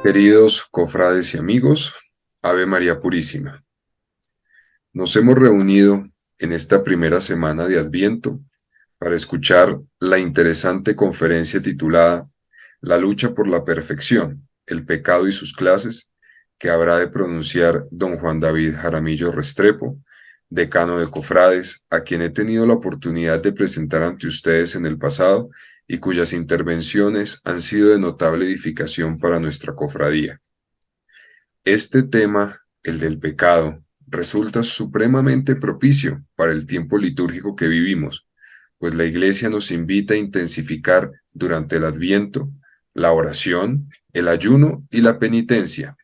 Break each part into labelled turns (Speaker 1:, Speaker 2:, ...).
Speaker 1: Queridos cofrades y amigos, Ave María Purísima. Nos hemos reunido en esta primera semana de Adviento para escuchar la interesante conferencia titulada La lucha por la perfección, el pecado y sus clases, que habrá de pronunciar don Juan David Jaramillo Restrepo, decano de cofrades, a quien he tenido la oportunidad de presentar ante ustedes en el pasado y cuyas intervenciones han sido de notable edificación para nuestra cofradía. Este tema, el del pecado, resulta supremamente propicio para el tiempo litúrgico que vivimos, pues la Iglesia nos invita a intensificar durante el Adviento la oración, el ayuno y la penitencia,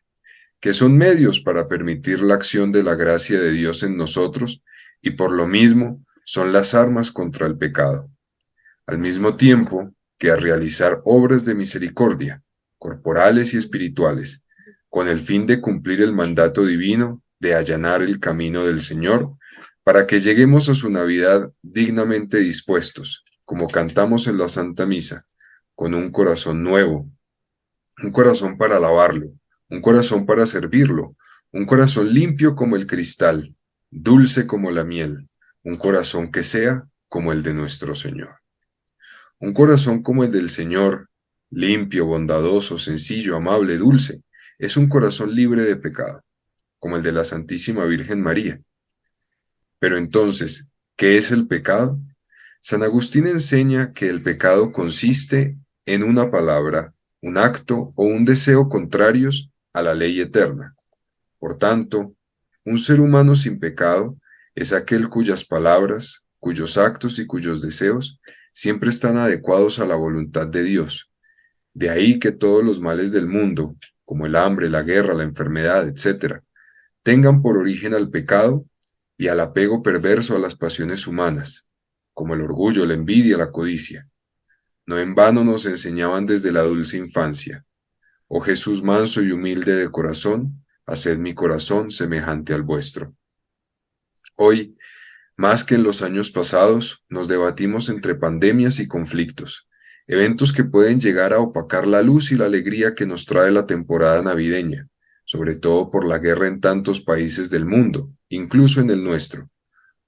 Speaker 1: que son medios para permitir la acción de la gracia de Dios en nosotros y por lo mismo son las armas contra el pecado, al mismo tiempo que a realizar obras de misericordia, corporales y espirituales, con el fin de cumplir el mandato divino de allanar el camino del Señor, para que lleguemos a su Navidad dignamente dispuestos, como cantamos en la Santa Misa, con un corazón nuevo, un corazón para alabarlo, un corazón para servirlo, un corazón limpio como el cristal, dulce como la miel, un corazón que sea como el de nuestro Señor. Un corazón como el del Señor, limpio, bondadoso, sencillo, amable, dulce, es un corazón libre de pecado, como el de la Santísima Virgen María. Pero entonces, ¿qué es el pecado? San Agustín enseña que el pecado consiste en una palabra, un acto o un deseo contrarios a la ley eterna. Por tanto, un ser humano sin pecado es aquel cuyas palabras, cuyos actos y cuyos deseos siempre están adecuados a la voluntad de Dios. De ahí que todos los males del mundo, como el hambre, la guerra, la enfermedad, etc., tengan por origen al pecado y al apego perverso a las pasiones humanas, como el orgullo, la envidia, la codicia. No en vano nos enseñaban desde la dulce infancia: oh Jesús manso y humilde de corazón, haced mi corazón semejante al vuestro. Hoy, más que en los años pasados, nos debatimos entre pandemias y conflictos, eventos que pueden llegar a opacar la luz y la alegría que nos trae la temporada navideña, sobre todo por la guerra en tantos países del mundo, incluso en el nuestro,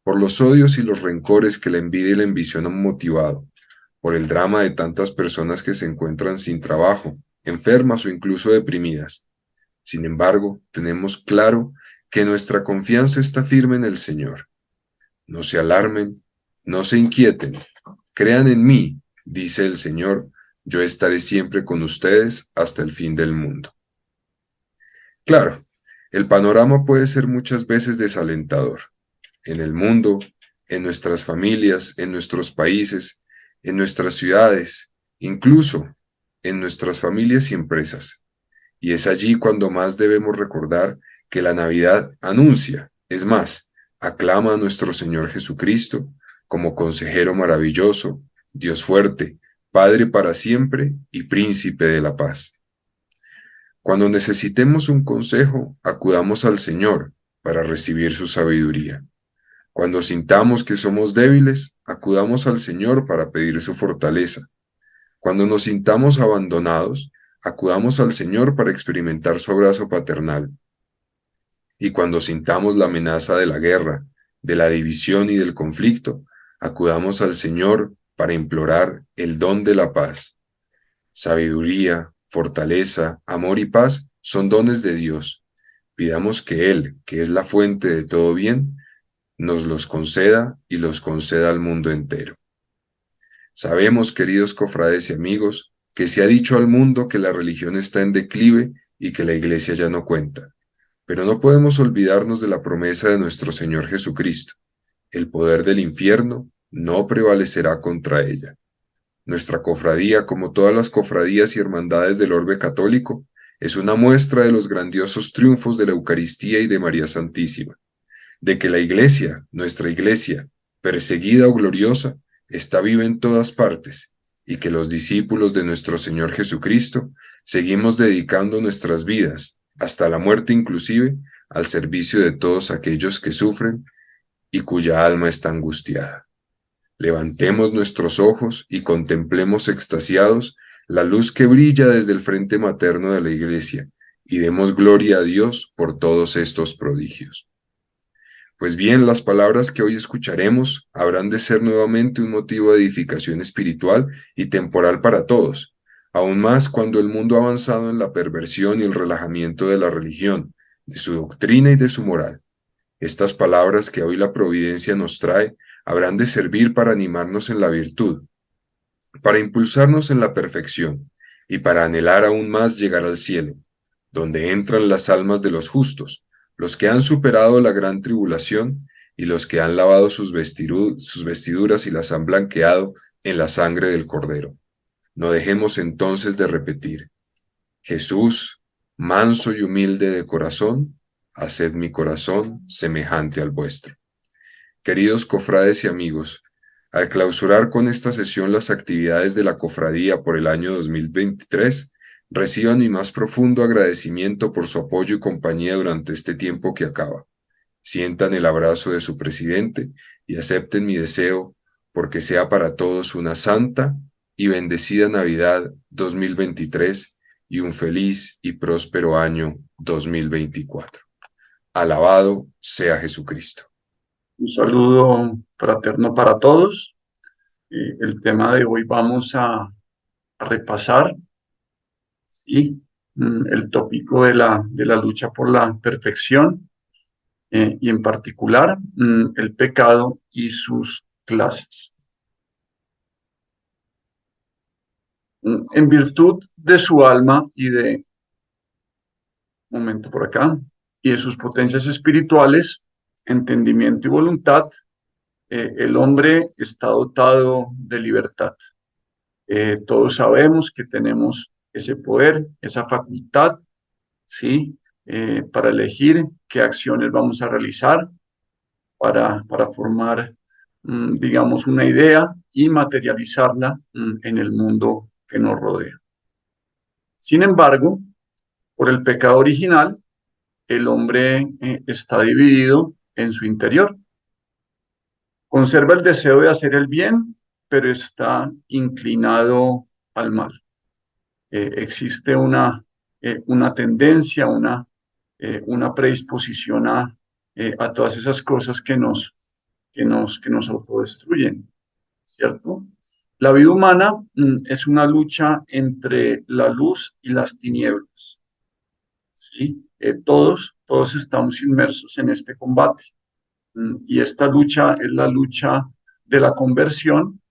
Speaker 1: por los odios y los rencores que la envidia y la ambición han motivado, por el drama de tantas personas que se encuentran sin trabajo, enfermas o incluso deprimidas. Sin embargo, tenemos claro que nuestra confianza está firme en el Señor. No se alarmen, no se inquieten, crean en mí, dice el Señor, yo estaré siempre con ustedes hasta el fin del mundo. Claro, el panorama puede ser muchas veces desalentador. En el mundo, en nuestras familias, en nuestros países, en nuestras ciudades, incluso en nuestras familias y empresas. Y es allí cuando más debemos recordar que la Navidad anuncia, es más, aclama a nuestro Señor Jesucristo como consejero maravilloso, Dios fuerte, Padre para siempre y Príncipe de la paz. Cuando necesitemos un consejo, acudamos al Señor para recibir su sabiduría. Cuando sintamos que somos débiles, acudamos al Señor para pedir su fortaleza. Cuando nos sintamos abandonados, acudamos al Señor para experimentar su abrazo paternal. Y cuando sintamos la amenaza de la guerra, de la división y del conflicto, acudamos al Señor para implorar el don de la paz. Sabiduría, fortaleza, amor y paz son dones de Dios. Pidamos que Él, que es la fuente de todo bien, nos los conceda y los conceda al mundo entero. Sabemos, queridos cofrades y amigos, que se ha dicho al mundo que la religión está en declive y que la Iglesia ya no cuenta. Pero no podemos olvidarnos de la promesa de nuestro Señor Jesucristo: el poder del infierno no prevalecerá contra ella. Nuestra cofradía, como todas las cofradías y hermandades del orbe católico, es una muestra de los grandiosos triunfos de la Eucaristía y de María Santísima, de que la Iglesia, nuestra Iglesia, perseguida o gloriosa, está viva en todas partes, y que los discípulos de nuestro Señor Jesucristo seguimos dedicando nuestras vidas, hasta la muerte inclusive, al servicio de todos aquellos que sufren y cuya alma está angustiada. Levantemos nuestros ojos y contemplemos extasiados la luz que brilla desde el frente materno de la Iglesia, y demos gloria a Dios por todos estos prodigios. Pues bien, las palabras que hoy escucharemos habrán de ser nuevamente un motivo de edificación espiritual y temporal para todos, aún más cuando el mundo ha avanzado en la perversión y el relajamiento de la religión, de su doctrina y de su moral. Estas palabras que hoy la providencia nos trae habrán de servir para animarnos en la virtud, para impulsarnos en la perfección y para anhelar aún más llegar al cielo, donde entran las almas de los justos, los que han superado la gran tribulación y los que han lavado sus vestiduras y las han blanqueado en la sangre del Cordero. No dejemos entonces de repetir: Jesús, manso y humilde de corazón, haced mi corazón semejante al vuestro. Queridos cofrades y amigos, al clausurar con esta sesión las actividades de la cofradía por el año 2023, reciban mi más profundo agradecimiento por su apoyo y compañía durante este tiempo que acaba. Sientan el abrazo de su presidente y acepten mi deseo porque sea para todos una santa y bendecida Navidad 2023 y un feliz y próspero año 2024. Alabado sea Jesucristo.
Speaker 2: Un saludo fraterno para todos. El tema de hoy vamos a repasar, ¿sí? El tópico de la lucha por la perfección y en particular el pecado y sus clases. En virtud de su alma momento por acá, y de sus potencias espirituales, entendimiento y voluntad, el hombre está dotado de libertad. Todos sabemos que tenemos ese poder, esa facultad, ¿sí? Para elegir qué acciones vamos a realizar, para formar, digamos, una idea y materializarla en el mundo que nos rodea. Sin embargo, por el pecado original, el hombre está dividido en su interior. Conserva el deseo de hacer el bien, pero está inclinado al mal. Existe una tendencia, una predisposición a todas esas cosas que nos autodestruyen, ¿cierto? La vida humana es una lucha entre la luz y las tinieblas, ¿sí? Todos estamos inmersos en este combate. Y esta lucha es la lucha de la conversión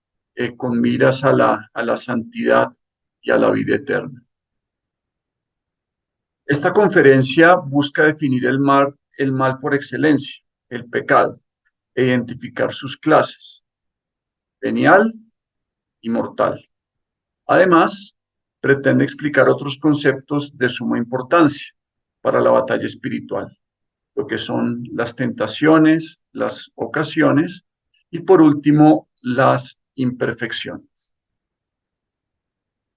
Speaker 2: con miras a la santidad y a la vida eterna. Esta conferencia busca definir el mal por excelencia, el pecado, e identificar sus clases, venial y mortal. Además, pretende explicar otros conceptos de suma importancia para la batalla espiritual, lo que son las tentaciones, las ocasiones y por último, las imperfecciones.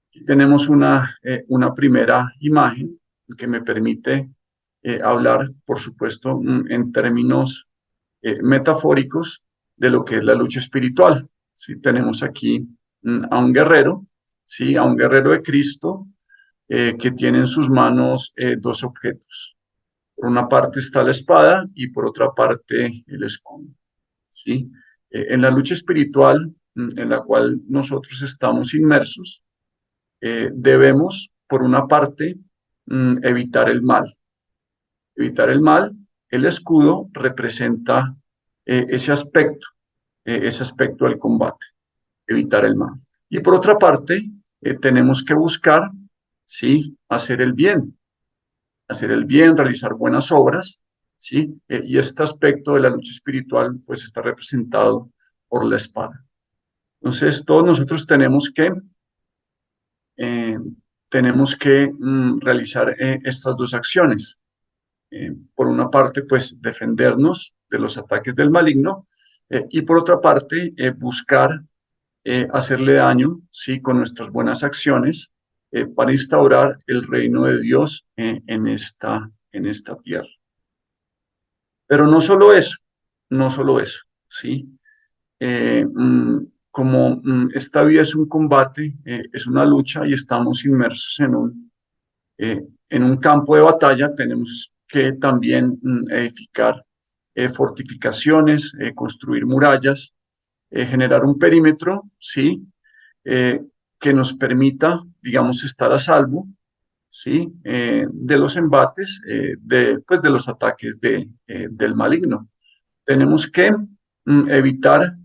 Speaker 2: Aquí tenemos una primera imagen que me permite hablar, por supuesto, en términos metafóricos de lo que es la lucha espiritual. ¿Sí? Tenemos aquí a un guerrero, ¿sí? A un guerrero de Cristo que tiene en sus manos dos objetos. Por una parte está la espada y por otra parte el escudo, ¿sí? En la lucha espiritual en la cual nosotros estamos inmersos, debemos, por una parte, evitar el mal. Evitar el mal, el escudo representa ese aspecto del combate, evitar el mal. Y por otra parte, tenemos que buscar, ¿sí? Hacer el bien, realizar buenas obras, ¿sí? Y este aspecto de la lucha espiritual, pues está representado por la espada. Entonces, todos nosotros eh, tenemos que realizar estas dos acciones. Por una parte, pues defendernos de los ataques del maligno y por otra parte, buscar hacerle daño, sí, con nuestras buenas acciones para instaurar el reino de Dios en esta tierra. Pero no solo eso, sí. como esta vida es un combate, es una lucha y estamos inmersos en un campo de batalla, tenemos que también edificar fortificaciones, construir murallas, generar un perímetro, ¿sí? Eh, que nos permita, digamos, estar a salvo, ¿sí? De los embates, pues, de los ataques del maligno. Tenemos que evitar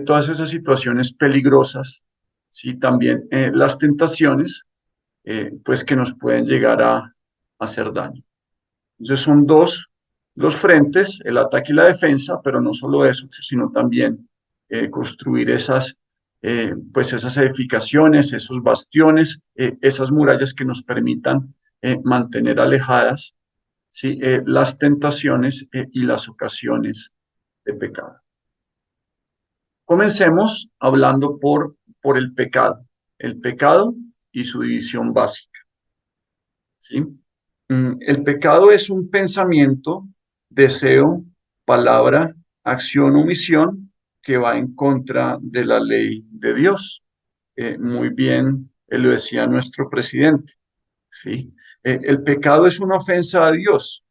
Speaker 2: todas esas situaciones peligrosas, ¿sí? También las tentaciones, pues que nos pueden llegar a hacer daño. Entonces son dos frentes, el ataque y la defensa, pero no solo eso, sino también construir pues esas edificaciones, esos bastiones, esas murallas que nos permitan mantener alejadas, ¿sí? Las tentaciones y las ocasiones de pecado. Comencemos hablando por el pecado y su división básica, ¿sí? El pecado es un pensamiento, deseo, palabra, acción o omisión que va en contra de la ley de Dios. Muy bien, lo decía nuestro presidente, ¿sí? El pecado es una ofensa a Dios.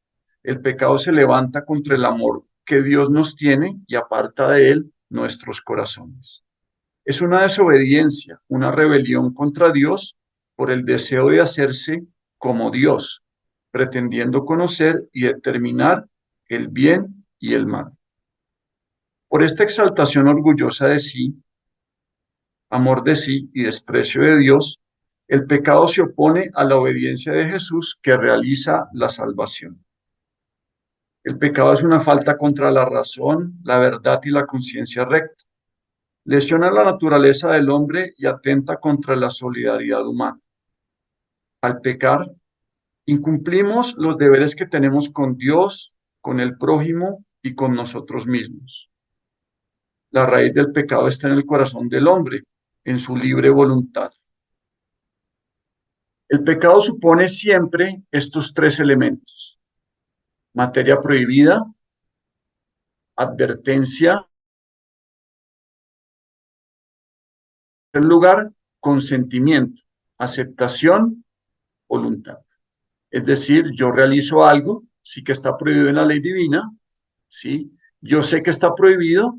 Speaker 2: El pecado se levanta contra el amor que Dios nos tiene y aparta de él nuestros corazones. Es una desobediencia, una rebelión contra Dios por el deseo de hacerse como Dios, pretendiendo conocer y determinar el bien y el mal. Por esta exaltación orgullosa de sí, amor de sí y desprecio de Dios, el pecado se opone a la obediencia de Jesús que realiza la salvación. El pecado es una falta contra la razón, la verdad y la conciencia recta. Lesiona la naturaleza del hombre y atenta contra la solidaridad humana. Al pecar, incumplimos los deberes que tenemos con Dios, con el prójimo y con nosotros mismos. La raíz del pecado está en el corazón del hombre, en su libre voluntad. El pecado supone siempre estos tres elementos: materia prohibida, advertencia, en primer lugar, consentimiento, aceptación, voluntad. Es decir, yo realizo algo, sí que está prohibido en la ley divina, ¿sí? Yo sé que está prohibido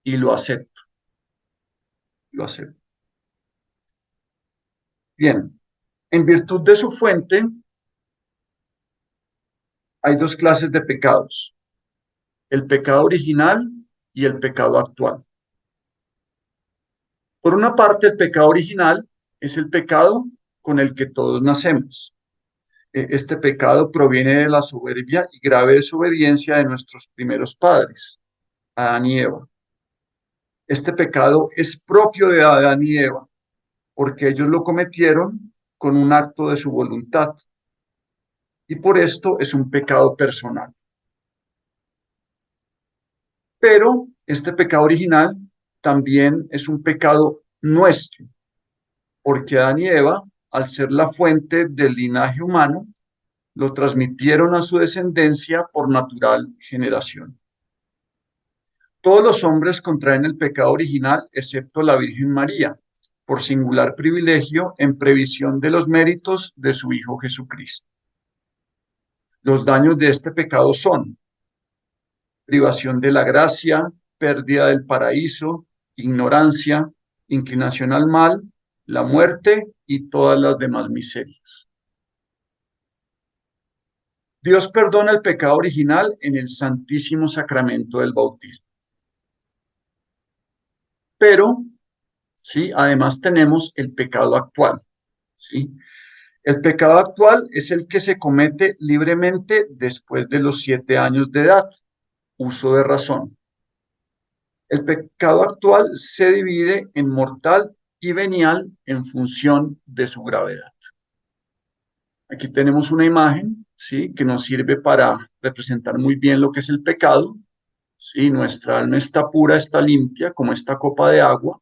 Speaker 2: y lo acepto, lo acepto. Bien, en virtud de su fuente, hay dos clases de pecados: el pecado original y el pecado actual. Por una parte, el pecado original es el pecado con el que todos nacemos. Este pecado proviene de la soberbia y grave desobediencia de nuestros primeros padres, Adán y Eva. Este pecado es propio de Adán y Eva, porque ellos lo cometieron con un acto de su voluntad, y por esto es un pecado personal. Pero este pecado original también es un pecado nuestro, porque Adán y Eva, al ser la fuente del linaje humano, lo transmitieron a su descendencia por natural generación. Todos los hombres contraen el pecado original, excepto la Virgen María, por singular privilegio en previsión de los méritos de su Hijo Jesucristo. Los daños de este pecado son privación de la gracia, pérdida del paraíso, ignorancia, inclinación al mal, la muerte y todas las demás miserias. Dios perdona el pecado original en el Santísimo Sacramento del Bautismo. Pero, ¿sí? Además tenemos el pecado actual, ¿sí? El pecado actual es el que se comete libremente después de los 7 años de edad, uso de razón. El pecado actual se divide en mortal y venial en función de su gravedad. Aquí tenemos una imagen, ¿sí? Que nos sirve para representar muy bien lo que es el pecado, ¿sí? Nuestra alma está pura, está limpia, como esta copa de agua,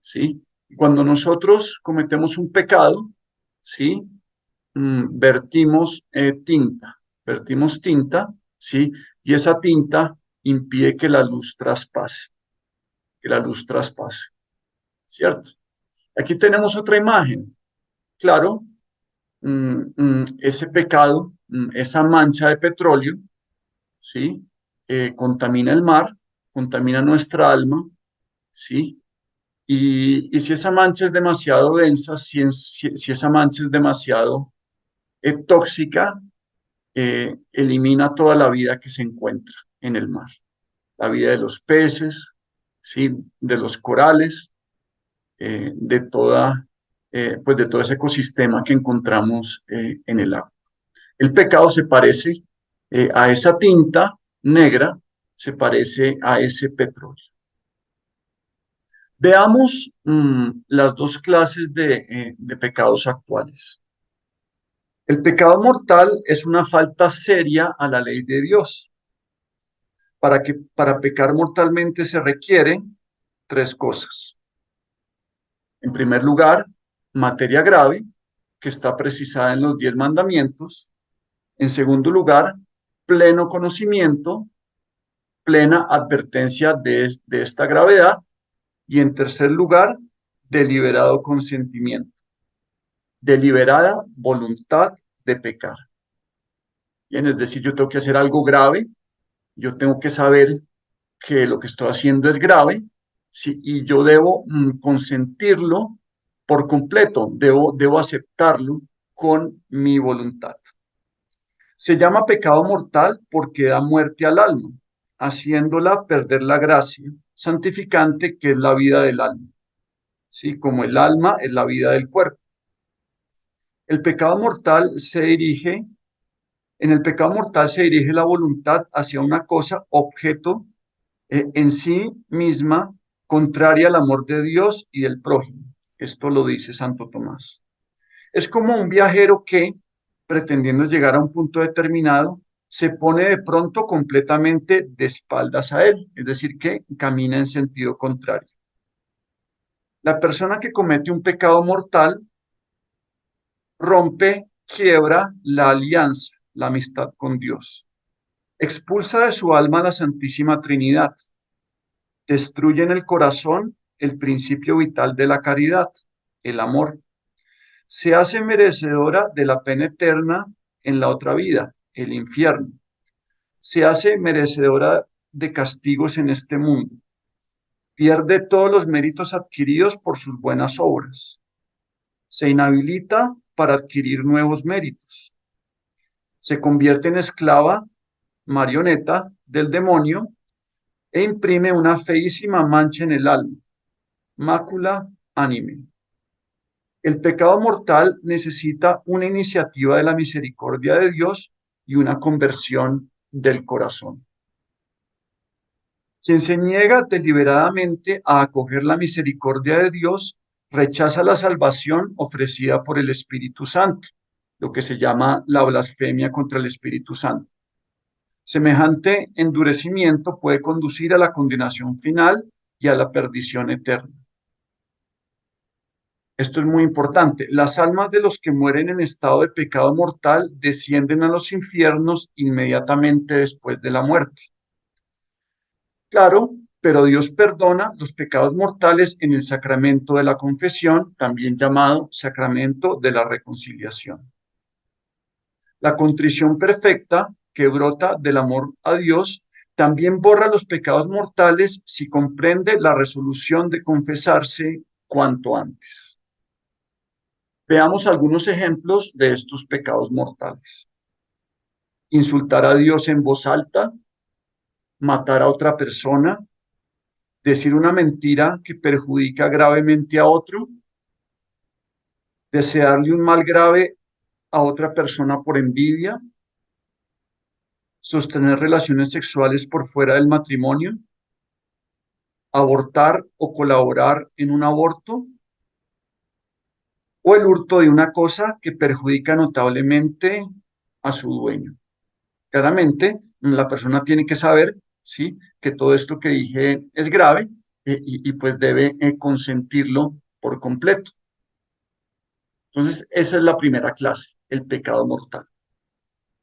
Speaker 2: ¿sí? Cuando nosotros cometemos un pecado, ¿sí? Vertimos tinta, ¿sí? Y esa tinta impide que la luz traspase, que la luz traspase. ¿cierto? Aquí tenemos otra imagen. Claro, ese pecado, esa mancha de petróleo, ¿sí? Contamina el mar, contamina nuestra alma, ¿sí? Y si esa mancha es demasiado densa, si esa mancha es demasiado tóxica, elimina toda la vida que se encuentra en el mar. La vida de los peces, ¿sí? De los corales, de pues de todo ese ecosistema que encontramos en el agua. El pecado se parece a esa tinta negra, se parece a ese petróleo. Veamos las dos clases de pecados actuales. El pecado mortal es una falta seria a la ley de Dios. Para pecar mortalmente se requieren tres cosas. En primer lugar, materia grave, que está precisada en los 10 mandamientos. En segundo lugar, pleno conocimiento, plena advertencia de esta gravedad. Y en tercer lugar, deliberado consentimiento, deliberada voluntad de pecar. Bien, es decir, yo tengo que hacer algo grave, yo tengo que saber que lo que estoy haciendo es grave, ¿sí? Y yo debo consentirlo por completo, debo aceptarlo con mi voluntad. Se llama pecado mortal porque da muerte al alma, haciéndola perder la gracia santificante que es la vida del alma, ¿sí? Como el alma es la vida del cuerpo. El pecado mortal se dirige, en el pecado mortal se dirige la voluntad hacia una cosa, objeto, en sí misma, contraria al amor de Dios y del prójimo. Esto lo dice Santo Tomás. Es como un viajero que, pretendiendo llegar a un punto determinado, se pone de pronto completamente de espaldas a él, es decir, que camina en sentido contrario. La persona que comete un pecado mortal rompe, quiebra la alianza, la amistad con Dios. Expulsa de su alma la Santísima Trinidad. Destruye en el corazón el principio vital de la caridad, el amor. Se hace merecedora de la pena eterna en la otra vida, el infierno. Se hace merecedora de castigos en este mundo. Pierde todos los méritos adquiridos por sus buenas obras. Se inhabilita para adquirir nuevos méritos. Se convierte en esclava, marioneta del demonio e imprime una feísima mancha en el alma, mácula anime. El pecado mortal necesita una iniciativa de la misericordia de Dios y una conversión del corazón. Quien se niega deliberadamente a acoger la misericordia de Dios rechaza la salvación ofrecida por el Espíritu Santo, lo que se llama la blasfemia contra el Espíritu Santo. Semejante endurecimiento puede conducir a la condenación final y a la perdición eterna. Esto es muy importante. Las almas de los que mueren en estado de pecado mortal descienden a los infiernos inmediatamente después de la muerte. Claro, pero Dios perdona los pecados mortales en el sacramento de la confesión, también llamado sacramento de la reconciliación. La contrición perfecta, que brota del amor a Dios, también borra los pecados mortales si comprende la resolución de confesarse cuanto antes. Veamos algunos ejemplos de estos pecados mortales. Insultar a Dios en voz alta, matar a otra persona, decir una mentira que perjudica gravemente a otro, desearle un mal grave a otra persona por envidia, sostener relaciones sexuales por fuera del matrimonio, abortar o colaborar en un aborto, o el hurto de una cosa que perjudica notablemente a su dueño. Claramente, la persona tiene que saber, ¿sí?, que todo esto que dije es grave y pues debe consentirlo por completo. Entonces, esa es la primera clase, el pecado mortal.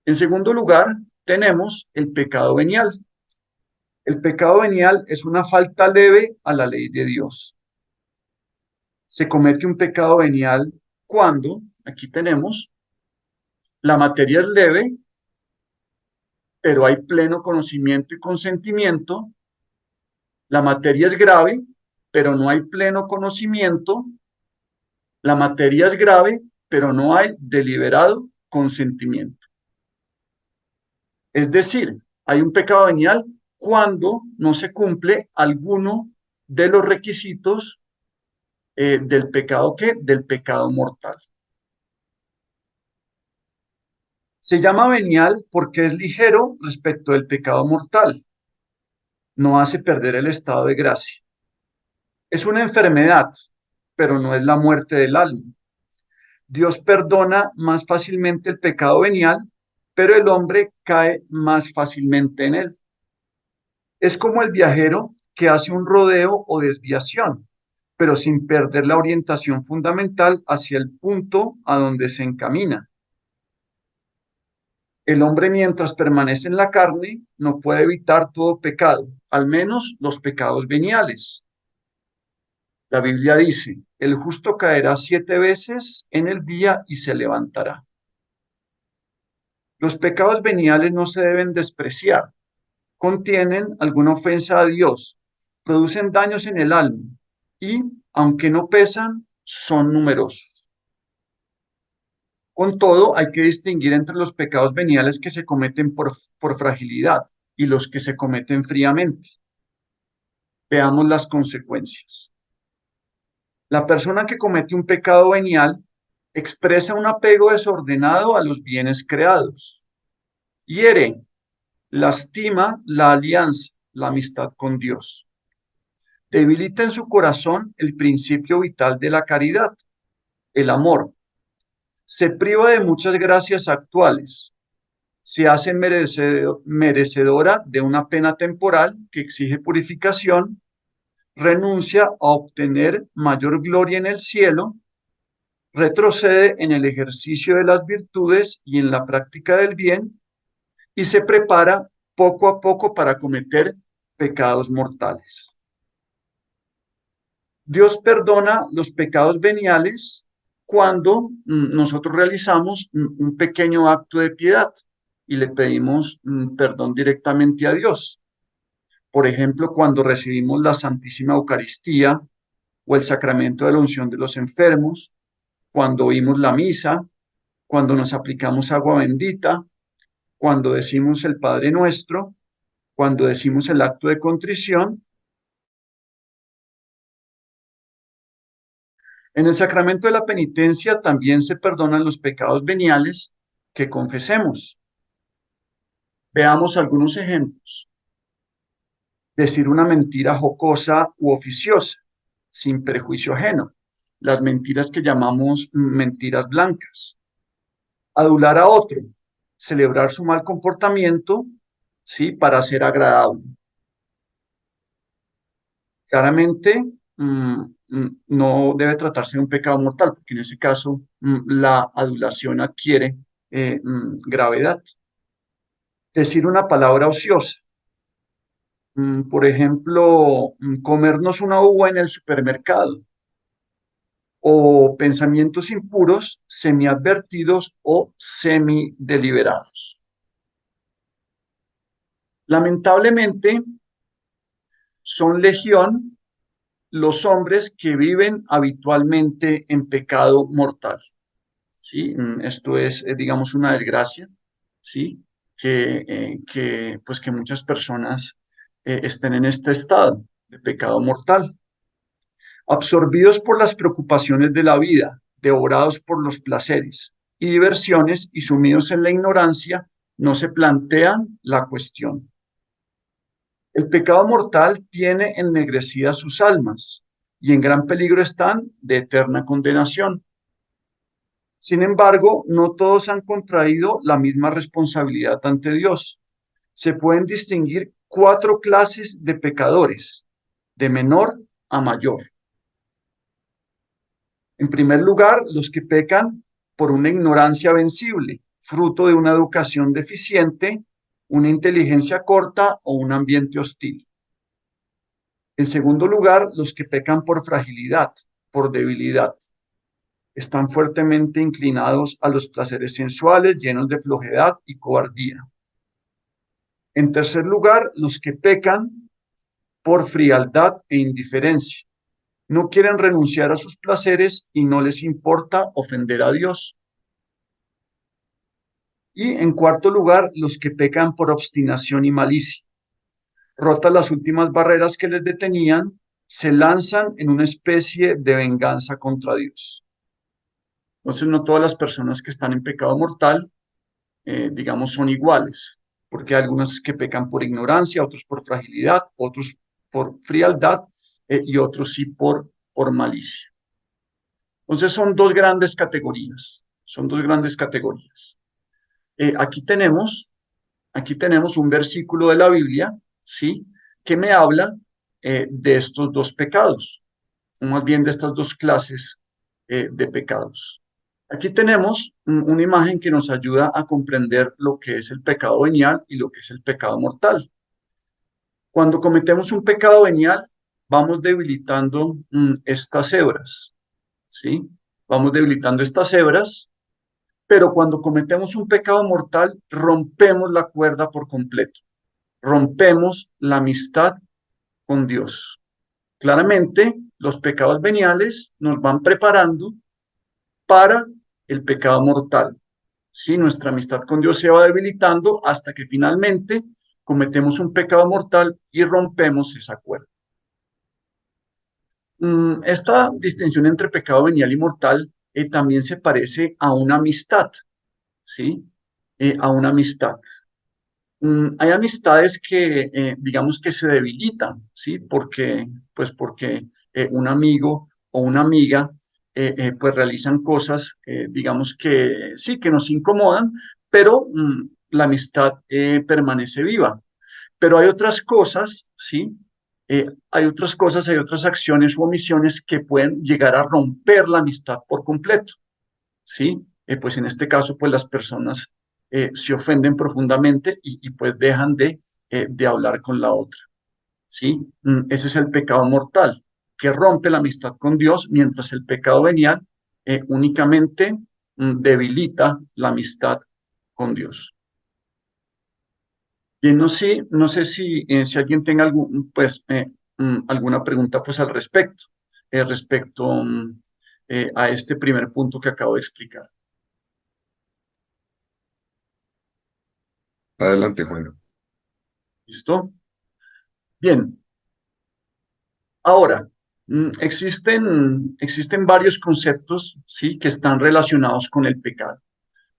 Speaker 2: En segundo lugar, tenemos el pecado venial. El pecado venial es una falta leve a la ley de Dios. Se comete un pecado venial cuando, aquí tenemos, la materia es leve, pero hay pleno conocimiento y consentimiento. La materia es grave, pero no hay pleno conocimiento. La materia es grave, pero no hay deliberado consentimiento. Es decir, hay un pecado venial cuando no se cumple alguno de los requisitos del pecado ¿qué? Del pecado mortal. Se llama venial porque es ligero respecto del pecado mortal. No hace perder el estado de gracia. Es una enfermedad, pero no es la muerte del alma. Dios perdona más fácilmente el pecado venial, pero el hombre cae más fácilmente en él. Es como el viajero que hace un rodeo o desviación, pero sin perder la orientación fundamental hacia el punto a donde se encamina. El hombre, mientras permanece en la carne, no puede evitar todo pecado, al menos los pecados veniales. La Biblia dice, el justo caerá 7 veces en el día y se levantará. Los pecados veniales no se deben despreciar. Contienen alguna ofensa a Dios, producen daños en el alma y, aunque no pesan, son numerosos. Con todo, hay que distinguir entre los pecados veniales que se cometen por fragilidad y los que se cometen fríamente. Veamos las consecuencias. La persona que comete un pecado venial expresa un apego desordenado a los bienes creados, hiere, lastima la alianza, la amistad con Dios, debilita en su corazón el principio vital de la caridad, el amor, se priva de muchas gracias actuales, se hace merecedora de una pena temporal que exige purificación, renuncia a obtener mayor gloria en el cielo, retrocede en el ejercicio de las virtudes y en la práctica del bien y se prepara poco a poco para cometer pecados mortales. Dios perdona los pecados veniales cuando nosotros realizamos un pequeño acto de piedad y le pedimos perdón directamente a Dios. Por ejemplo, cuando recibimos la Santísima Eucaristía o el sacramento de la unción de los enfermos, cuando oímos la misa, cuando nos aplicamos agua bendita, cuando decimos el Padre Nuestro, cuando decimos el acto de contrición. En el sacramento de la penitencia también se perdonan los pecados veniales que confesemos. Veamos algunos ejemplos. Decir una mentira jocosa u oficiosa, sin prejuicio ajeno. Las mentiras que llamamos mentiras blancas. Adular a otro, celebrar su mal comportamiento, ¿sí? Para ser agradable. Claramente, no debe tratarse de un pecado mortal, porque en ese caso la adulación adquiere gravedad. Decir una palabra ociosa. Por ejemplo, comernos una uva en el supermercado o pensamientos impuros, semiadvertidos o semideliberados. Lamentablemente, son legión los hombres que viven habitualmente en pecado mortal. ¿Sí? Esto es, digamos, una desgracia, ¿sí? Pues que muchas personas estén en este estado de pecado mortal, absorbidos por las preocupaciones de la vida, devorados por los placeres y diversiones y sumidos en la ignorancia, no se plantean la cuestión. El pecado mortal tiene ennegrecidas sus almas y en gran peligro están de eterna condenación. Sin embargo, no todos han contraído la misma responsabilidad ante Dios. Se pueden distinguir 4 clases de pecadores, de menor a mayor. En primer lugar, los que pecan por una ignorancia vencible, fruto de una educación deficiente, una inteligencia corta o un ambiente hostil. En segundo lugar, los que pecan por fragilidad, por debilidad. Están fuertemente inclinados a los placeres sensuales, llenos de flojedad y cobardía. En tercer lugar, los que pecan por frialdad e indiferencia. No quieren renunciar a sus placeres y no les importa ofender a Dios. Y en cuarto lugar, los que pecan por obstinación y malicia. Rotas las últimas barreras que les detenían, se lanzan en una especie de venganza contra Dios. Entonces, no todas las personas que están en pecado mortal, digamos, son iguales, porque hay algunas que pecan por ignorancia, otros por fragilidad, otros por frialdad y otros sí por malicia. Entonces, son dos grandes categorías. Aquí tenemos un versículo de la Biblia, ¿sí? Que me habla de estos dos pecados, o más bien de estas dos clases de pecados. Aquí tenemos una imagen que nos ayuda a comprender lo que es el pecado venial y lo que es el pecado mortal. Cuando cometemos un pecado venial, vamos debilitando estas hebras, ¿sí? Vamos debilitando estas hebras, pero cuando cometemos un pecado mortal, rompemos la cuerda por completo, rompemos la amistad con Dios. Claramente, los pecados veniales nos van preparando para el pecado mortal. ¿Sí? Nuestra amistad con Dios se va debilitando hasta que finalmente cometemos un pecado mortal y rompemos esa cuerda. Esta distinción entre pecado venial y mortal también se parece a una amistad, ¿sí? A una amistad. Hay amistades que, digamos que se debilitan, ¿sí? Porque un amigo o una amiga, pues realizan cosas, digamos que sí, que nos incomodan, pero la amistad permanece viva. Pero hay otras cosas, ¿sí? Hay otras acciones u omisiones que pueden llegar a romper la amistad por completo, ¿sí? Pues en este caso, pues las personas se ofenden profundamente y pues dejan de hablar con la otra, ¿sí? Ese es el pecado mortal, que rompe la amistad con Dios, mientras el pecado venial únicamente debilita la amistad con Dios. Y no sé si alguien tenga alguna pregunta pues al respecto a este primer punto que acabo de explicar.
Speaker 1: Adelante, Juan.
Speaker 2: ¿Listo? Bien, ahora, existen varios conceptos, ¿sí? Que están relacionados con el pecado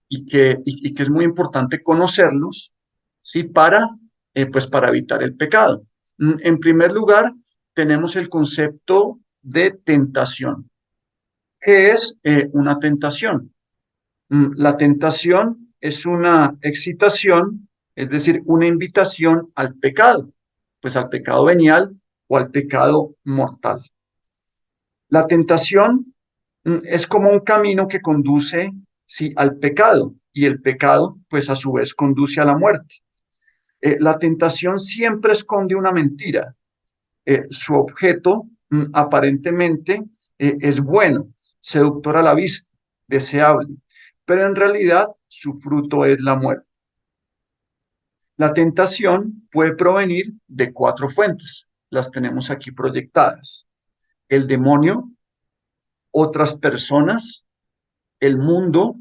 Speaker 2: y que es muy importante conocerlos, ¿sí? Para evitar el pecado. En primer lugar, tenemos el concepto de tentación. ¿Qué es una tentación? La tentación es una excitación, es decir, una invitación al pecado, pues al pecado venial o al pecado mortal. La tentación es como un camino que conduce, sí, al pecado y el pecado, pues a su vez, conduce a la muerte. La tentación siempre esconde una mentira. Su objeto aparentemente es bueno, seductor a la vista, deseable, pero en realidad su fruto es la muerte. La tentación puede provenir de cuatro fuentes, las tenemos aquí proyectadas: el demonio, otras personas, el mundo,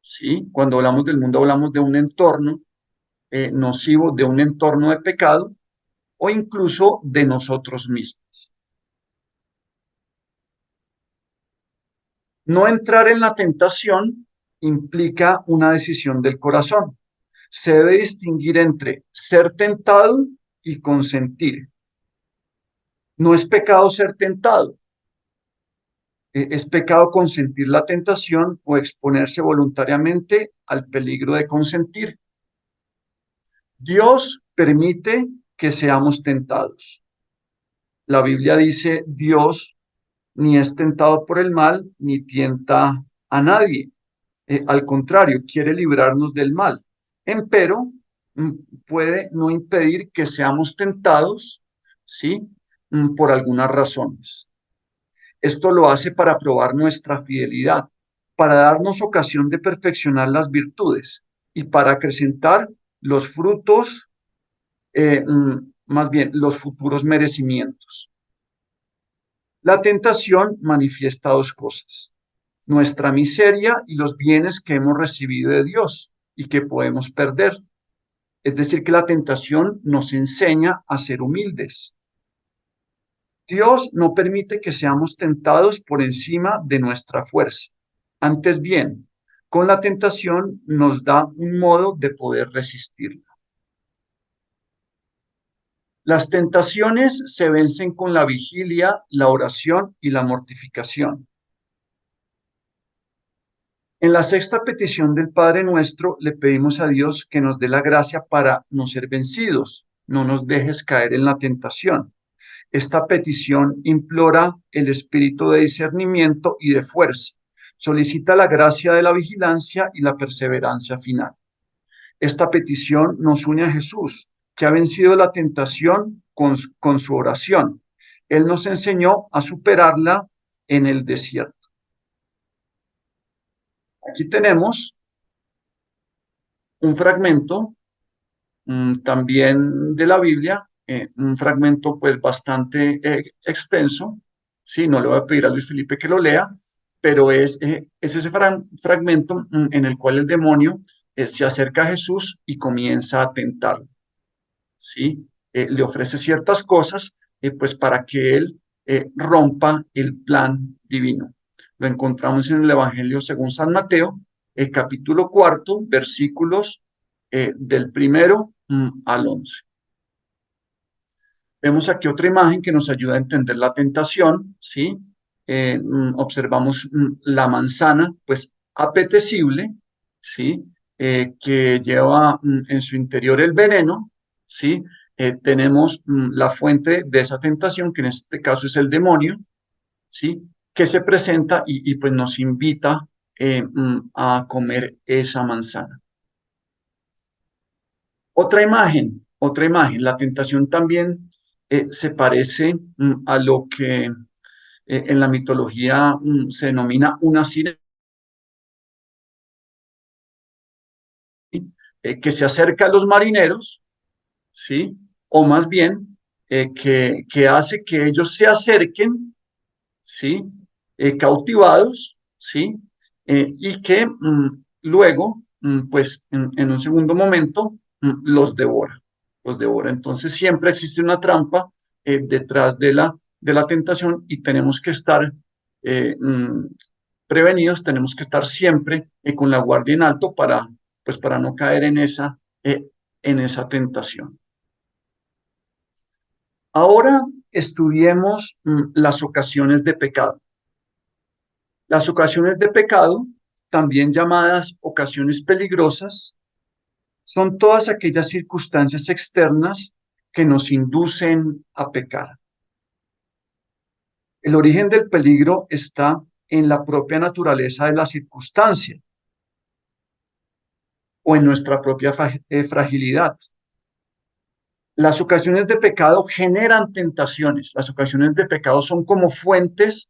Speaker 2: ¿sí? Cuando hablamos del mundo hablamos de un entorno nocivo, de un entorno de pecado o incluso de nosotros mismos. No entrar en la tentación implica una decisión del corazón. Se debe distinguir entre ser tentado y consentir. No es pecado ser tentado, es pecado consentir la tentación o exponerse voluntariamente al peligro de consentir. Dios permite que seamos tentados. La Biblia dice: Dios ni es tentado por el mal, ni tienta a nadie. Al contrario, quiere librarnos del mal. Empero, mm, puede no impedir que seamos tentados, ¿sí? Por algunas razones. Esto lo hace para probar nuestra fidelidad, para darnos ocasión de perfeccionar las virtudes y para acrecentar los frutos, más bien los futuros merecimientos. La tentación manifiesta dos cosas: nuestra miseria y los bienes que hemos recibido de Dios y que podemos perder. Es decir, que la tentación nos enseña a ser humildes. Dios no permite que seamos tentados por encima de nuestra fuerza. Antes bien, con la tentación nos da un modo de poder resistirla. Las tentaciones se vencen con la vigilia, la oración y la mortificación. En la sexta petición del Padre Nuestro le pedimos a Dios que nos dé la gracia para no ser vencidos, no nos dejes caer en la tentación. Esta petición implora el espíritu de discernimiento y de fuerza. Solicita la gracia de la vigilancia y la perseverancia final. Esta petición nos une a Jesús, que ha vencido la tentación con su oración. Él nos enseñó a superarla en el desierto. Aquí tenemos un fragmento también de la Biblia, un fragmento pues bastante extenso. Sí, no le voy a pedir a Luis Felipe que lo lea, pero es ese fragmento en el cual el demonio se acerca a Jesús y comienza a tentarlo. ¿Sí? Le ofrece ciertas cosas pues para que él rompa el plan divino. Lo encontramos en el Evangelio según San Mateo, el capítulo 4, versículos del 1 al 11. Vemos aquí otra imagen que nos ayuda a entender la tentación, ¿sí? Observamos la manzana, pues apetecible, ¿sí? Que lleva en su interior el veneno, ¿sí? Tenemos la fuente de esa tentación, que en este caso es el demonio, ¿sí? Que se presenta y pues nos invita a comer esa manzana. Otra imagen. La tentación también se parece a lo que en la mitología se denomina una sirena, que se acerca a los marineros, ¿sí? O más bien que hace que ellos se acerquen, ¿sí? Cautivados, ¿sí? Y que luego, pues en un segundo momento, los devora, los devora. Entonces siempre existe una trampa detrás de la tentación y tenemos que estar prevenidos, tenemos que estar siempre con la guardia en alto pues para no caer en esa tentación. Ahora estudiemos las ocasiones de pecado. Las ocasiones de pecado, también llamadas ocasiones peligrosas, son todas aquellas circunstancias externas que nos inducen a pecar. El origen del peligro está en la propia naturaleza de la circunstancia o en nuestra propia fragilidad. Las ocasiones de pecado generan tentaciones. Las ocasiones de pecado son como fuentes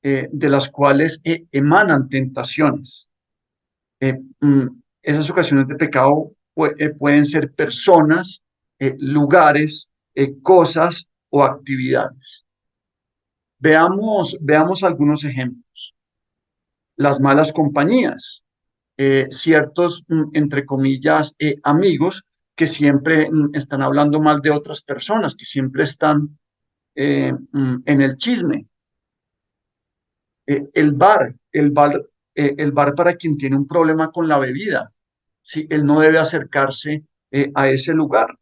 Speaker 2: de las cuales emanan tentaciones. Esas ocasiones de pecado pueden ser personas, lugares, cosas o actividades. Veamos algunos ejemplos. Las malas compañías, ciertos, entre comillas, amigos que siempre están hablando mal de otras personas, que siempre están en el chisme. El bar para quien tiene un problema con la bebida, ¿sí? Él no debe acercarse a ese lugar.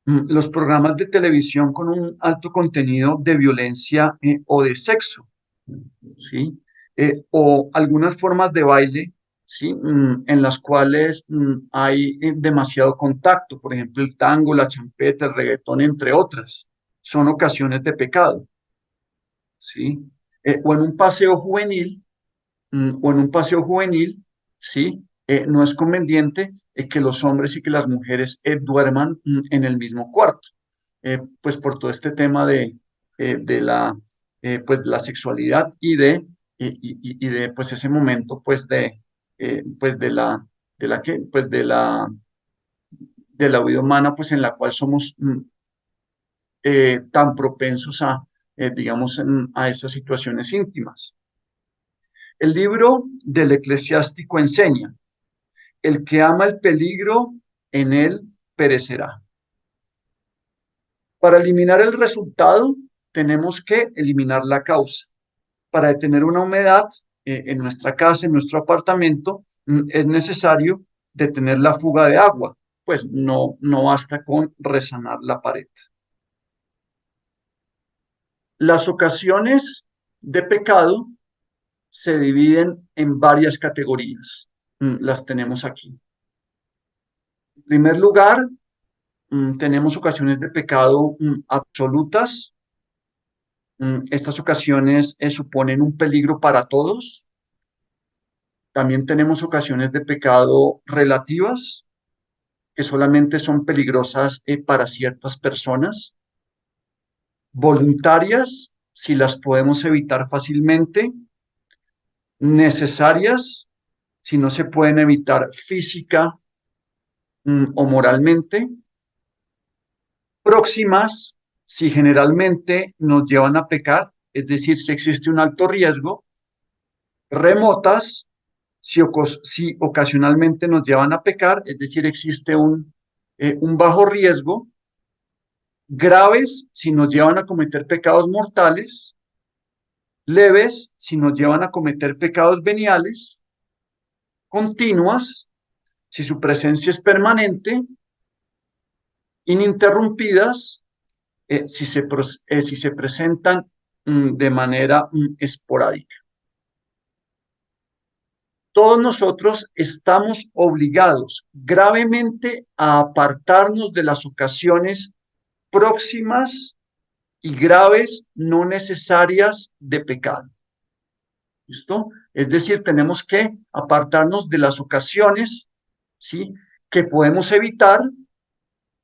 Speaker 2: Los programas de televisión con un alto contenido de violencia o de sexo, ¿sí? O algunas formas de baile, ¿sí? En las cuales hay demasiado contacto, por ejemplo, el tango, la champeta, el reggaetón, entre otras, son ocasiones de pecado, ¿sí? O en un paseo juvenil, ¿sí? No es conveniente que los hombres y que las mujeres duerman en el mismo cuarto, pues por todo este tema de la pues la sexualidad y de pues ese momento pues de la vida humana pues en la cual somos tan propensos digamos, a esas situaciones íntimas. El libro del Eclesiástico enseña: el que ama el peligro, en él perecerá. Para eliminar el resultado, tenemos que eliminar la causa. Para detener una humedad en nuestra casa, en nuestro apartamento, es necesario detener la fuga de agua, pues no basta con resanar la pared. Las ocasiones de pecado se dividen en varias categorías. Las tenemos aquí. En primer lugar, tenemos ocasiones de pecado absolutas. Estas ocasiones suponen un peligro para todos. También tenemos ocasiones de pecado relativas, que solamente son peligrosas para ciertas personas. Voluntarias, si las podemos evitar fácilmente. Necesarias, si no se pueden evitar física o moralmente. Próximas, si generalmente nos llevan a pecar, es decir, si existe un alto riesgo. Remotas, si ocasionalmente nos llevan a pecar, es decir, existe un bajo riesgo. Graves, si nos llevan a cometer pecados mortales. Leves, si nos llevan a cometer pecados veniales. Continuas, si su presencia es permanente. Ininterrumpidas, si se presentan de manera esporádica. Todos nosotros estamos obligados gravemente a apartarnos de las ocasiones próximas y graves no necesarias de pecado. ¿Listo? Es decir, tenemos que apartarnos de las ocasiones, ¿sí?, que podemos evitar,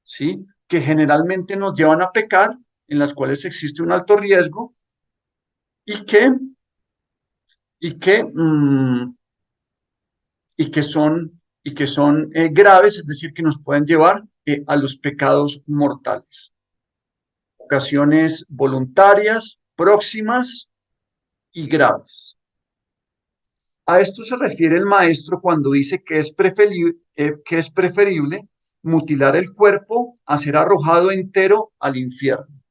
Speaker 2: ¿sí?, que generalmente nos llevan a pecar, en las cuales existe un alto riesgo y que, y que, mmm, y que son graves, es decir, que nos pueden llevar a los pecados mortales. Ocasiones voluntarias, próximas y graves. A esto se refiere el maestro cuando dice que es preferible mutilar el cuerpo a ser arrojado entero al infierno.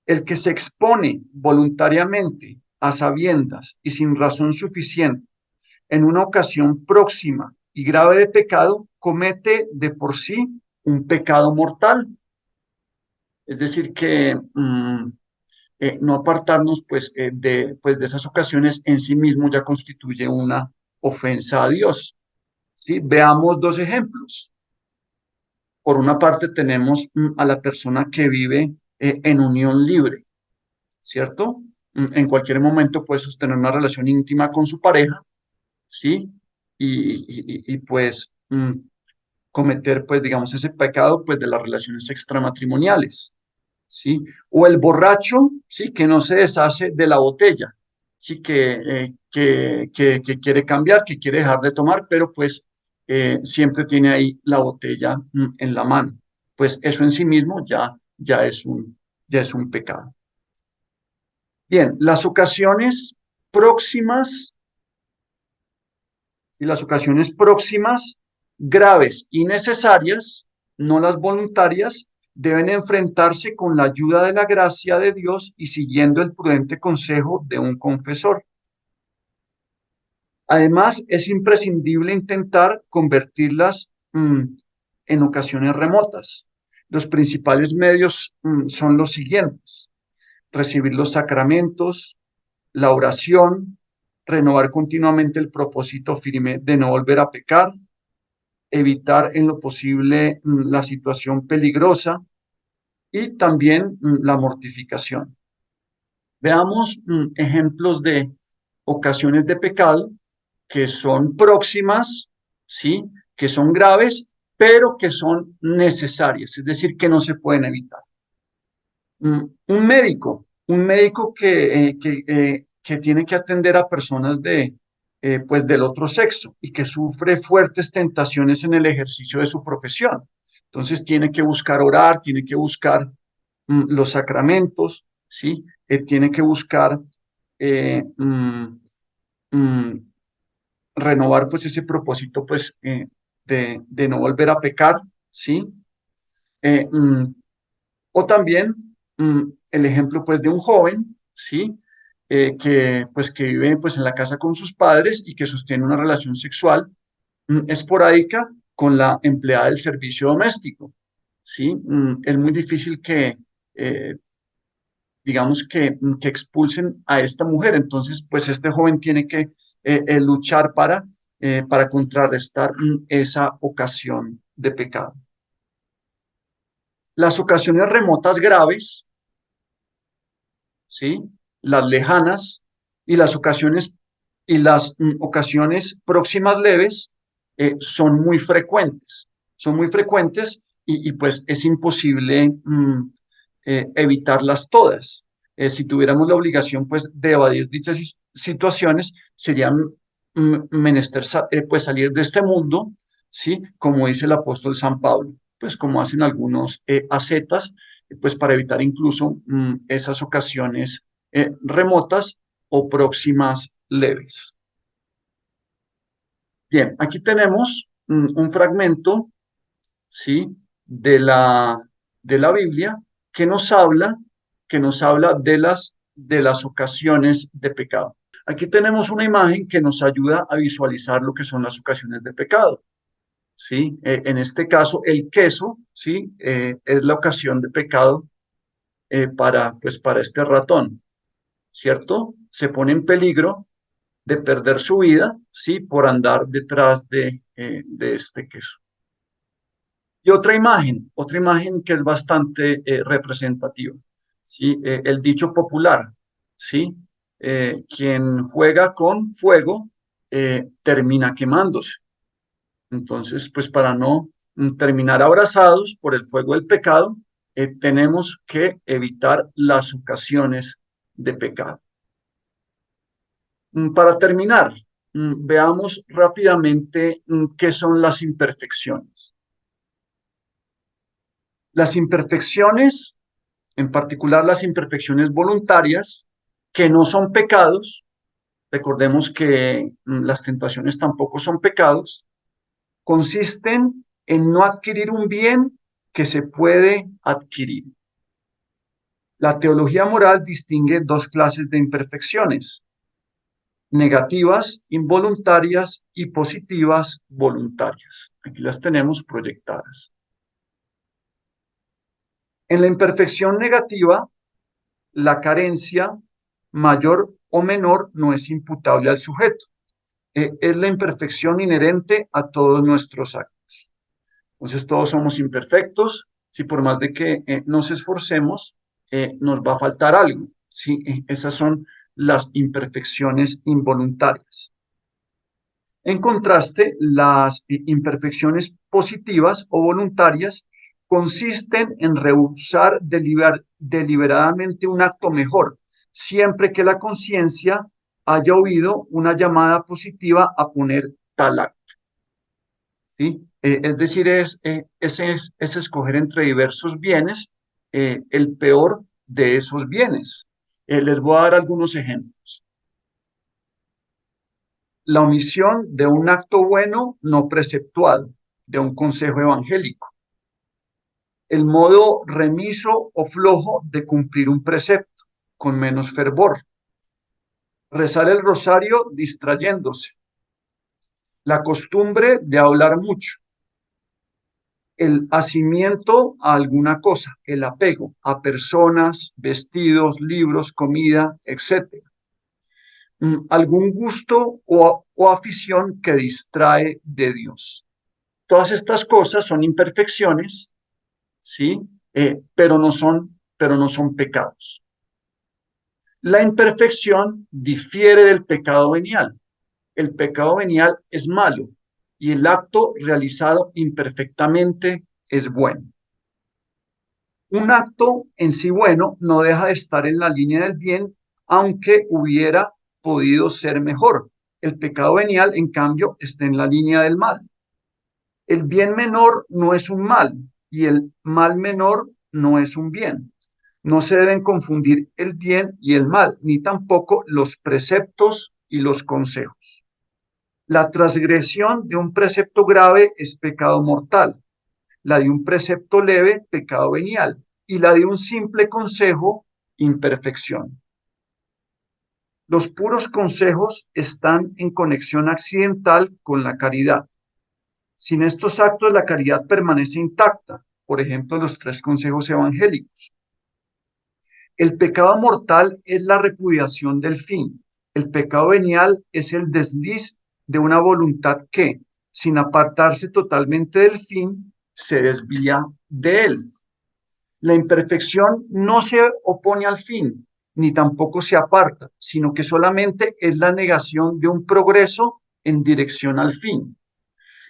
Speaker 2: El que se expone voluntariamente, a sabiendas y sin razón suficiente, en una ocasión próxima y grave de pecado, comete de por sí un pecado mortal. Es decir, que no apartarnos pues de esas ocasiones en sí mismo ya constituye una ofensa a Dios. ¿Sí? Veamos dos ejemplos. Por una parte tenemos a la persona que vive en unión libre, ¿cierto? En cualquier momento puede sostener una relación íntima con su pareja, ¿sí? Pues cometer, pues digamos, ese pecado, pues de las relaciones extramatrimoniales, ¿sí? O el borracho, ¿sí?, que no se deshace de la botella, ¿sí?, que quiere cambiar, que quiere dejar de tomar, pero pues siempre tiene ahí la botella en la mano. Pues eso en sí mismo ya es un pecado. Bien, las ocasiones próximas, graves y necesarias, no las voluntarias, deben enfrentarse con la ayuda de la gracia de Dios y siguiendo el prudente consejo de un confesor. Además, es imprescindible intentar convertirlas en ocasiones remotas. Los principales medios son los siguientes: recibir los sacramentos, la oración, renovar continuamente el propósito firme de no volver a pecar, evitar en lo posible la situación peligrosa y también la mortificación. Veamos ejemplos de ocasiones de pecado que son próximas, ¿sí?, que son graves, pero que son necesarias, es decir, que no se pueden evitar. Un médico un médico que tiene que atender a personas pues del otro sexo y que sufre fuertes tentaciones en el ejercicio de su profesión. Entonces tiene que buscar orar, tiene que buscar los sacramentos, ¿sí? Tiene que buscar eh, mm, mm, renovar pues ese propósito pues de no volver a pecar, ¿sí? Eh, mm, o también el ejemplo pues de un joven, ¿sí? Que vive pues en la casa con sus padres y que sostiene una relación sexual esporádica con la empleada del servicio doméstico, ¿sí? Es muy difícil eh, digamos que expulsen a esta mujer. Entonces, pues este joven tiene que luchar para contrarrestar esa ocasión de pecado. Las ocasiones remotas graves, ¿sí? Las lejanas y las ocasiones próximas leves son muy frecuentes pues es imposible evitarlas todas. Si tuviéramos la obligación pues de evadir dichas situaciones, sería menester pues salir de este mundo, ¿sí? Como dice el apóstol San Pablo, pues como hacen algunos ascetas, pues para evitar incluso esas ocasiones remotas o próximas leves. Bien, aquí tenemos un fragmento, ¿sí? De la Biblia que que nos habla de las ocasiones de pecado. Aquí tenemos una imagen que nos ayuda a visualizar lo que son las ocasiones de pecado. ¿Sí? En este caso, el queso, ¿sí? Es la ocasión de pecado pues, para este ratón, ¿cierto? Se pone en peligro de perder su vida, ¿sí? Por andar detrás de este queso. Y otra imagen que es bastante representativa, ¿sí? El dicho popular, ¿sí? Quien juega con fuego termina quemándose. Entonces, pues para no terminar abrazados por el fuego del pecado, tenemos que evitar las ocasiones de pecado. Para terminar, veamos rápidamente qué son las imperfecciones. Las imperfecciones, en particular las imperfecciones voluntarias, que no son pecados, recordemos que las tentaciones tampoco son pecados, consisten en no adquirir un bien que se puede adquirir. La teología moral distingue dos clases de imperfecciones: negativas involuntarias y positivas voluntarias. Aquí las tenemos proyectadas. En la imperfección negativa, la carencia mayor o menor no es imputable al sujeto. Es la imperfección inherente a todos nuestros actos. Entonces todos somos imperfectos, si por más de que nos esforcemos, nos va a faltar algo. ¿Sí? Esas son las imperfecciones involuntarias. En contraste, las imperfecciones positivas o voluntarias consisten en rehusar deliberadamente un acto mejor, siempre que la conciencia haya oído una llamada positiva a poner tal acto. ¿Sí? Es decir, es escoger entre diversos bienes el peor de esos bienes. Les voy a dar algunos ejemplos. La omisión de un acto bueno no preceptual, de un consejo evangélico. El modo remiso o flojo de cumplir un precepto, con menos fervor. Rezar el rosario distrayéndose. La costumbre de hablar mucho. El asimiento a alguna cosa, el apego a personas, vestidos, libros, comida, etc. Algún gusto o afición que distrae de Dios. Todas estas cosas son imperfecciones, ¿sí? Pero no son pecados. La imperfección difiere del pecado venial. El pecado venial es malo y el acto realizado imperfectamente es bueno. Un acto en sí bueno no deja de estar en la línea del bien, aunque hubiera podido ser mejor. El pecado venial, en cambio, está en la línea del mal. El bien menor no es un mal y el mal menor no es un bien. No se deben confundir el bien y el mal, ni tampoco los preceptos y los consejos. La transgresión de un precepto grave es pecado mortal, la de un precepto leve, pecado venial, y la de un simple consejo, imperfección. Los puros consejos están en conexión accidental con la caridad. Sin estos actos, la caridad permanece intacta. Por ejemplo, los tres consejos evangélicos. El pecado mortal es la repudiación del fin. El pecado venial es el desliz de una voluntad que, sin apartarse totalmente del fin, se desvía de él. La imperfección no se opone al fin, ni tampoco se aparta, sino que solamente es la negación de un progreso en dirección al fin.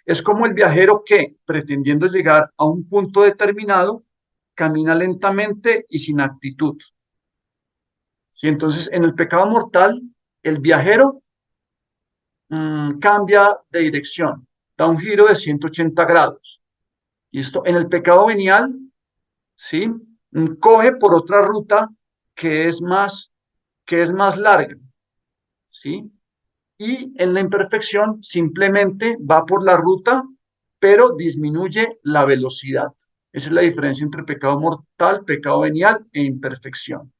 Speaker 2: Es como el viajero que, pretendiendo llegar a un punto determinado, camina lentamente y sin actitud. Y entonces, en el pecado mortal, el viajero cambia de dirección, da un giro de 180 grados. Y esto, en el pecado venial, ¿sí? Coge por otra ruta que es más, que es más larga, ¿sí? Y en la imperfección simplemente va por la ruta, pero disminuye la velocidad. Esa es la diferencia entre pecado mortal, pecado venial e imperfección.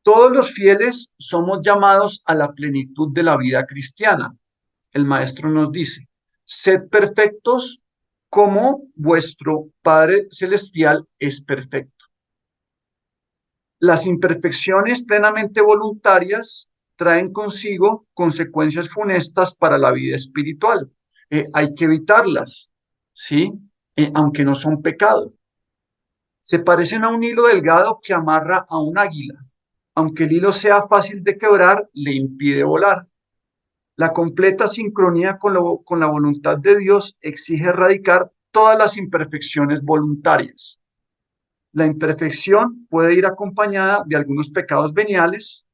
Speaker 2: Todos los fieles somos llamados a la plenitud de la vida cristiana. El maestro nos dice, sed perfectos como vuestro Padre Celestial es perfecto. Las imperfecciones plenamente voluntarias traen consigo consecuencias funestas para la vida espiritual. Hay que evitarlas, ¿sí? Aunque no son pecado. Se parecen a un hilo delgado que amarra a un águila. Aunque el hilo sea fácil de quebrar, le impide volar. La completa sincronía con la voluntad de Dios exige erradicar todas las imperfecciones voluntarias. La imperfección puede ir acompañada de algunos pecados veniales,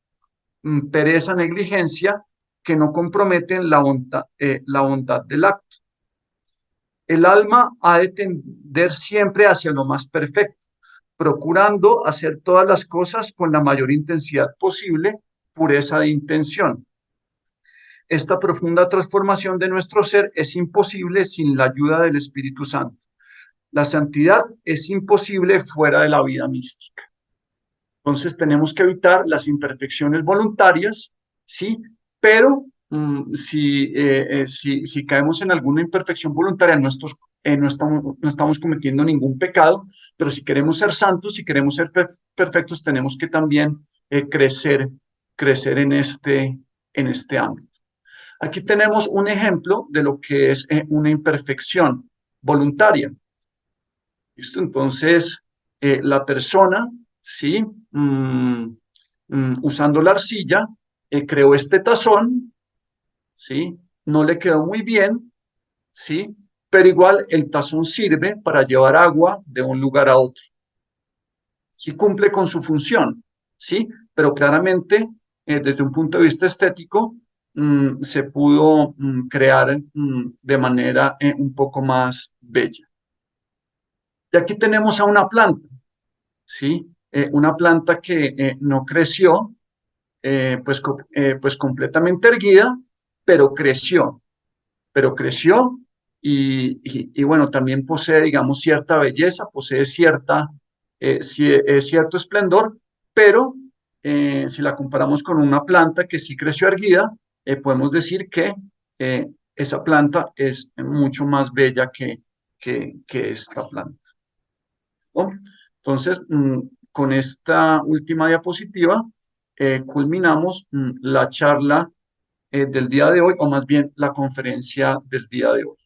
Speaker 2: pereza, negligencia, que no comprometen la bondad del acto. El alma ha de tender siempre hacia lo más perfecto, procurando hacer todas las cosas con la mayor intensidad posible, pureza de intención. Esta profunda transformación de nuestro ser es imposible sin la ayuda del Espíritu Santo. La santidad es imposible fuera de la vida mística. Entonces tenemos que evitar las imperfecciones voluntarias, ¿sí? Pero si caemos en alguna imperfección voluntaria, no estamos cometiendo ningún pecado, pero si queremos ser santos, si queremos ser perfectos, tenemos que también crecer en este ámbito. Aquí tenemos un ejemplo de lo que es una imperfección voluntaria. ¿Listo? Entonces, la persona, ¿sí? Usando la arcilla, creó este tazón, ¿sí? No le quedó muy bien, ¿sí? Pero igual el tazón sirve para llevar agua de un lugar a otro. Sí cumple con su función, ¿sí? Pero claramente, desde un punto de vista estético, se pudo crear de manera un poco más bella. Y aquí tenemos a una planta, ¿sí? Una planta que no creció, pues completamente erguida, pero creció, pero creció y bueno, también posee, digamos, cierta belleza, posee cierto esplendor, pero si la comparamos con una planta que sí creció erguida, podemos decir que esa planta es mucho más bella que esta planta, ¿no? Entonces, con esta última diapositiva, culminamos la charla del día de hoy, o más bien la conferencia del día de hoy.